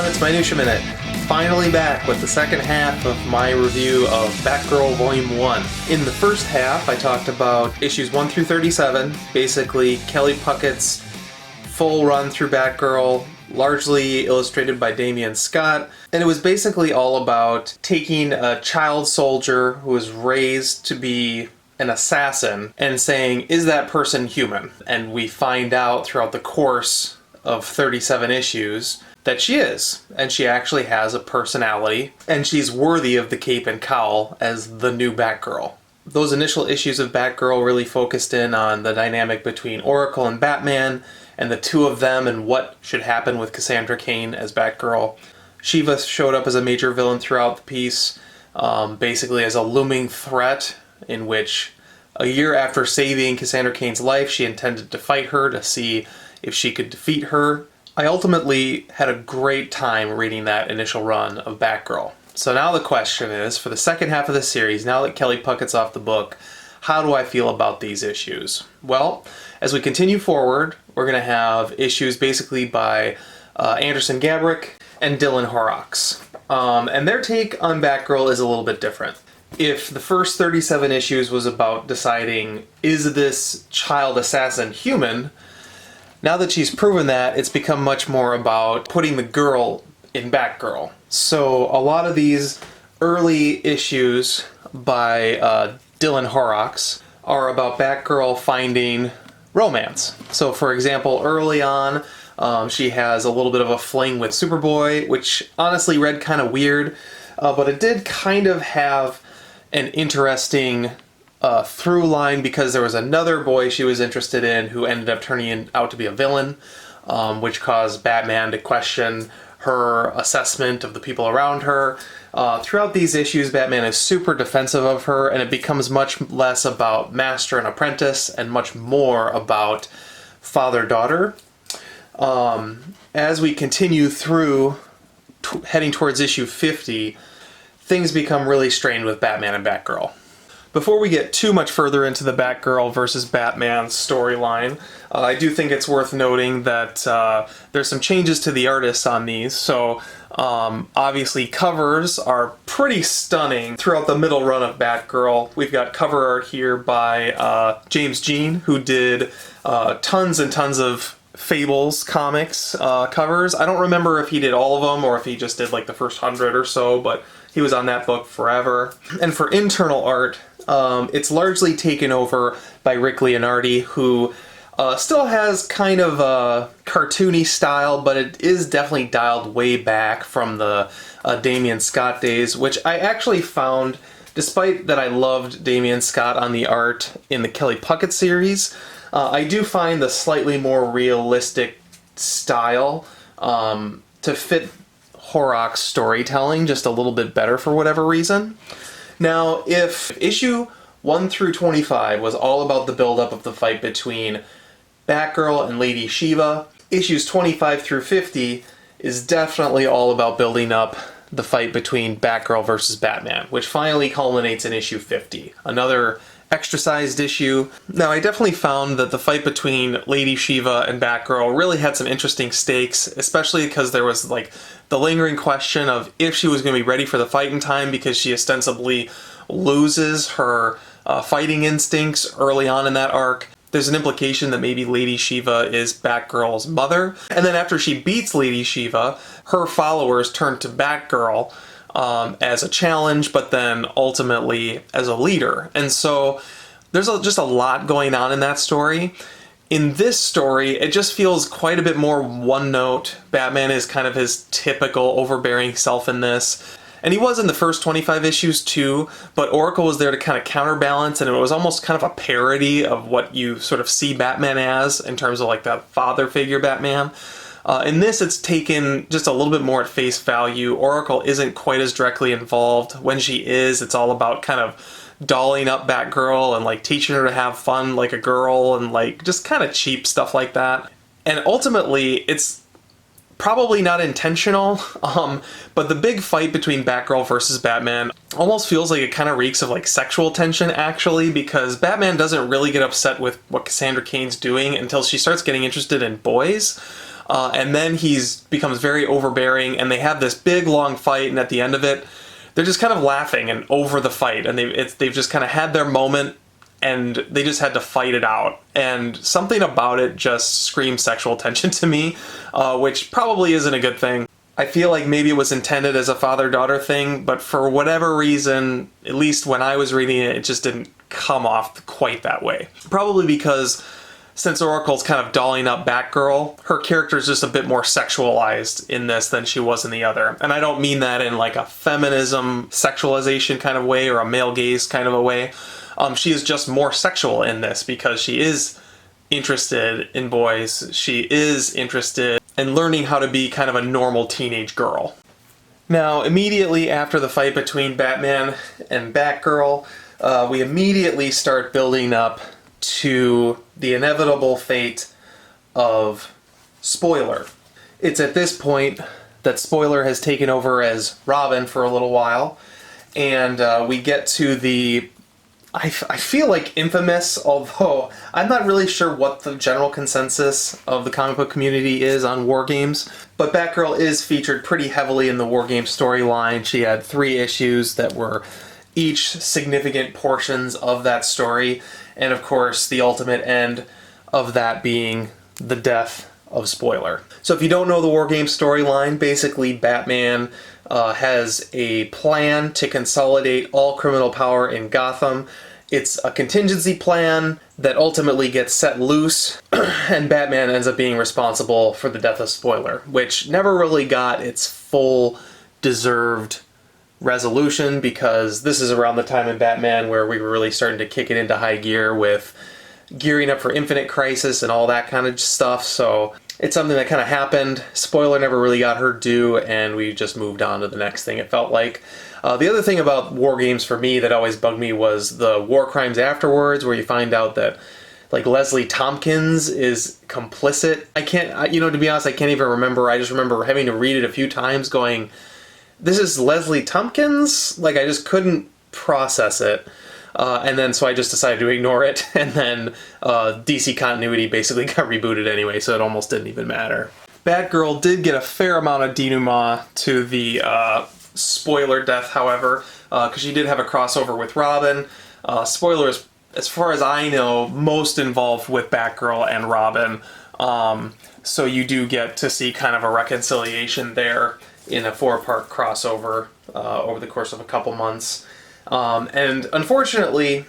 it's Minutia Minute. Finally back with the second half of my review of Batgirl Volume 1. In the first half, I talked about issues 1 through 37, basically Kelly Puckett's full run through Batgirl, largely illustrated by Damian Scott, and it was basically all about taking a child soldier who was raised to be an assassin and saying, is that person human? And we find out throughout the course of 37 issues that she is, and she actually has a personality, and she's worthy of the cape and cowl as the new Batgirl. Those initial issues of Batgirl really focused in on the dynamic between Oracle and Batman, and the two of them and what should happen with Cassandra Cain as Batgirl. Shiva showed up as a major villain throughout the piece, basically as a looming threat in which a year after saving Cassandra Cain's life, she intended to fight her to see if she could defeat her. I ultimately had a great time reading that initial run of Batgirl. So now the question is, for the second half of the series, now that Kelly Puckett's off the book, how do I feel about these issues? Well, as we continue forward, we're going to have issues basically by Anderson Gabrick and Dylan Horrocks. And their take on Batgirl is a little bit different. If the first 37 issues was about deciding, is this child assassin human? Now that she's proven that, it's become much more about putting the girl in Batgirl. So a lot of these early issues by Dylan Horrocks are about Batgirl finding romance. So for example, early on, she has a little bit of a fling with Superboy, which honestly read kind of weird, but it did kind of have an interesting through line because there was another boy she was interested in who ended up turning out to be a villain, which caused Batman to question her assessment of the people around her. Throughout these issues, Batman is super defensive of her, and it becomes much less about master and apprentice and much more about father-daughter. As we continue through, heading towards issue 50, things become really strained with Batman and Batgirl. Before we get too much further into the Batgirl versus Batman storyline, I do think it's worth noting that there's some changes to the artists on these. So obviously covers are pretty stunning throughout the middle run of Batgirl. We've got cover art here by James Jean, who did tons and tons of Fables comics covers. I don't remember if he did all of them or if he just did like the first 100 or so, but he was on that book forever. And for internal art, it's largely taken over by Rick Leonardi, who still has kind of a cartoony style, but it is definitely dialed way back from the Damian Scott days, which I actually found, despite that I loved Damian Scott on the art in the Kelly Puckett series, I do find the slightly more realistic style to fit Horrocks' storytelling just a little bit better for whatever reason. Now, if issue 1 through 25 was all about the build-up of the fight between Batgirl and Lady Shiva, issues 25 through 50 is definitely all about building up the fight between Batgirl versus Batman, which finally culminates in issue 50, another extra-sized issue. Now, I definitely found that the fight between Lady Shiva and Batgirl really had some interesting stakes, especially because there was like the lingering question of if she was going to be ready for the fight in time, because she ostensibly loses her fighting instincts early on in that arc. There's an implication that maybe Lady Shiva is Batgirl's mother, and then after she beats Lady Shiva, her followers turn to Batgirl as a challenge, but then ultimately as a leader. And so there's just a lot going on in that story. In this story, it just feels quite a bit more one note. Batman is kind of his typical overbearing self in this. And he was in the first 25 issues too, but Oracle was there to kind of counterbalance, and it was almost kind of a parody of what you sort of see Batman as in terms of like that father figure Batman. In this, it's taken just a little bit more at face value. Oracle isn't quite as directly involved. When she is, it's all about kind of dolling up Batgirl and like teaching her to have fun like a girl and like just kind of cheap stuff like that. And ultimately, it's probably not intentional, but the big fight between Batgirl versus Batman almost feels like it kind of reeks of like sexual tension actually, because Batman doesn't really get upset with what Cassandra Cain's doing until she starts getting interested in boys. and then becomes very overbearing, and they have this big long fight, and at the end of it, they're just kind of laughing and over the fight, and they've just kind of had their moment, and they just had to fight it out. And something about it just screams sexual tension to me, which probably isn't a good thing. I feel like maybe it was intended as a father-daughter thing, but for whatever reason, at least when I was reading it, it just didn't come off quite that way. Probably because since Oracle's kind of dolling up Batgirl, her character is just a bit more sexualized in this than she was in the other. And I don't mean that in like a feminism sexualization kind of way or a male gaze kind of a way. She is just more sexual in this because she is interested in boys. She is interested in learning how to be kind of a normal teenage girl. Now, immediately after the fight between Batman and Batgirl, we immediately start building up to the inevitable fate of Spoiler. It's at this point that Spoiler has taken over as Robin for a little while, and we get to the I feel like infamous, although I'm not really sure what the general consensus of the comic book community is on War Games, but Batgirl is featured pretty heavily in the War Games storyline. She had 3 issues that were each significant portions of that story, and of course the ultimate end of that being the death of Spoiler. So if you don't know the War Games storyline, basically Batman has a plan to consolidate all criminal power in Gotham. It's a contingency plan that ultimately gets set loose, and Batman ends up being responsible for the death of Spoiler, which never really got its full deserved resolution, because this is around the time in Batman where we were really starting to kick it into high gear with gearing up for Infinite Crisis and all that kind of stuff, so it's something that kind of happened. Spoiler never really got her due, and we just moved on to the next thing, it felt like. The other thing about War Games for me that always bugged me was the war crimes afterwards, where you find out that like Leslie Tompkins is complicit. I can't, to be honest, I can't even remember. I just remember having to read it a few times going, this is Leslie Tompkins? Like, I just couldn't process it. And then so I just decided to ignore it, and then DC continuity basically got rebooted anyway, so it almost didn't even matter. Batgirl did get a fair amount of denouement to the Spoiler death, however, because she did have a crossover with Robin. Spoiler is, as far as I know, most involved with Batgirl and Robin, so you do get to see kind of a reconciliation there in a 4-part crossover over the course of a couple months. And unfortunately,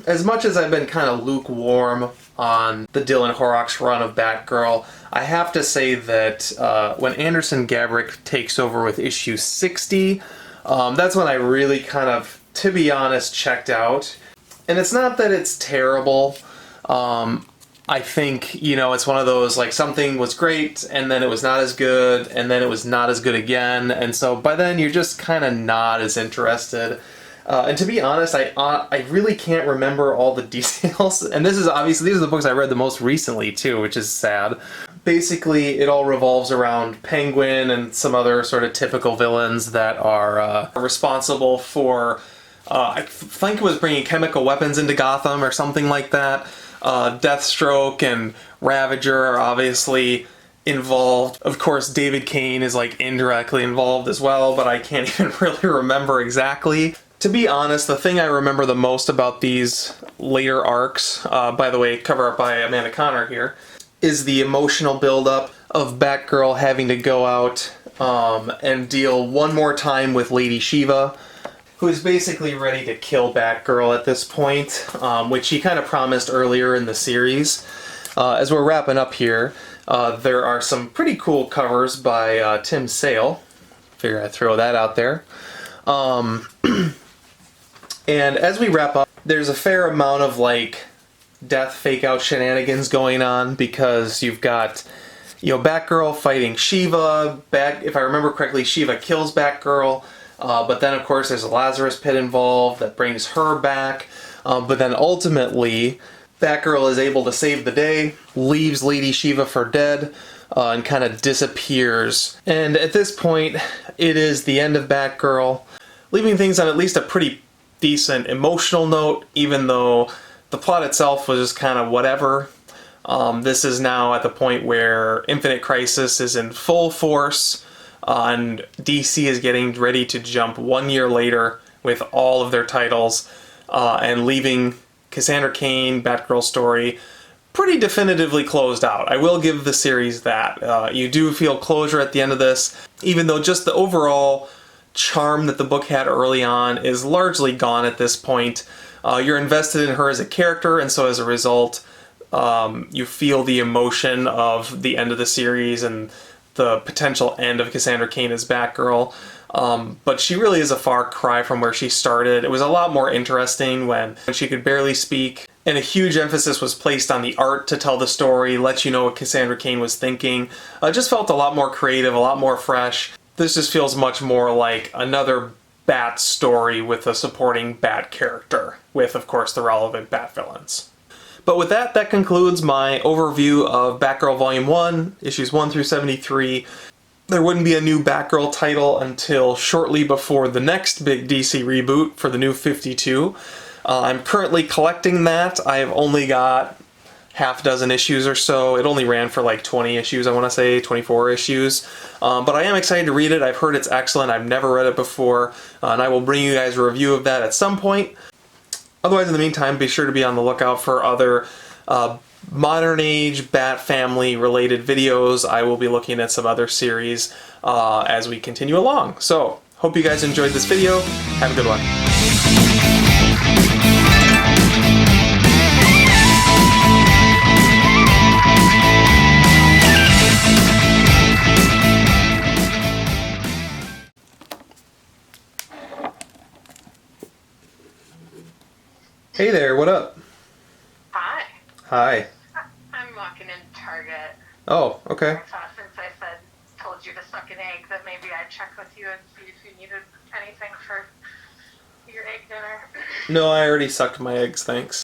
as much as I've been kind of lukewarm on the Dylan Horrocks run of Batgirl, I have to say that when Anderson Gabrick takes over with issue 60, that's when I really kind of, to be honest, checked out. And it's not that it's terrible. I think, it's one of those, like, something was great, and then it was not as good, and then it was not as good again, and so by then you're just kind of not as interested. And to be honest, I really can't remember all the details, and these are the books I read the most recently too, which is sad. Basically, it all revolves around Penguin and some other sort of typical villains that are responsible for, I think it was bringing chemical weapons into Gotham or something like that. Deathstroke and Ravager are obviously involved. Of course, David Kane is like indirectly involved as well, but I can't even really remember exactly. To be honest, the thing I remember the most about these later arcs, by the way, cover up by Amanda Connor here, is the emotional buildup of Batgirl having to go out and deal one more time with Lady Shiva, who is basically ready to kill Batgirl at this point, which she kind of promised earlier in the series. As we're wrapping up here, there are some pretty cool covers by Tim Sale. Figure I'd throw that out there. And as we wrap up, there's a fair amount of like death fake-out shenanigans going on, because you've got, Batgirl fighting Shiva. If I remember correctly, Shiva kills Batgirl, but then of course there's a Lazarus Pit involved that brings her back. But then ultimately, Batgirl is able to save the day, leaves Lady Shiva for dead, and kind of disappears. And at this point, it is the end of Batgirl, leaving things on at least a pretty decent emotional note, even though the plot itself was just kind of whatever. This is now at the point where Infinite Crisis is in full force, and DC is getting ready to jump 1 year later with all of their titles, and leaving Cassandra Cain, Batgirl story, pretty definitively closed out. I will give the series that. You do feel closure at the end of this, even though just the overall charm that the book had early on is largely gone at this point. You're invested in her as a character, and so as a result, you feel the emotion of the end of the series and the potential end of Cassandra Cain as Batgirl. But she really is a far cry from where she started. It was a lot more interesting when she could barely speak, and a huge emphasis was placed on the art to tell the story, let you know what Cassandra Cain was thinking. It just felt a lot more creative, a lot more fresh. This just feels much more like another Bat story with a supporting Bat character, with, of course, the relevant Bat villains. But with that, that concludes my overview of Batgirl Volume 1, issues 1 through 73. There wouldn't be a new Batgirl title until shortly before the next big DC reboot for the new 52. I'm currently collecting that. I've only got half dozen issues or so. It only ran for like 20 issues, I want to say, 24 issues. But I am excited to read it. I've heard it's excellent. I've never read it before, and I will bring you guys a review of that at some point. Otherwise, in the meantime, be sure to be on the lookout for other modern age Bat family related videos. I will be looking at some other series as we continue along. So, hope you guys enjoyed this video. Have a good one. Hey there, what up? Hi. Hi. I'm walking in Target. Oh, okay. I thought since I told you to suck an egg, that maybe I'd check with you and see if you needed anything for your egg dinner. No, I already sucked my eggs, thanks.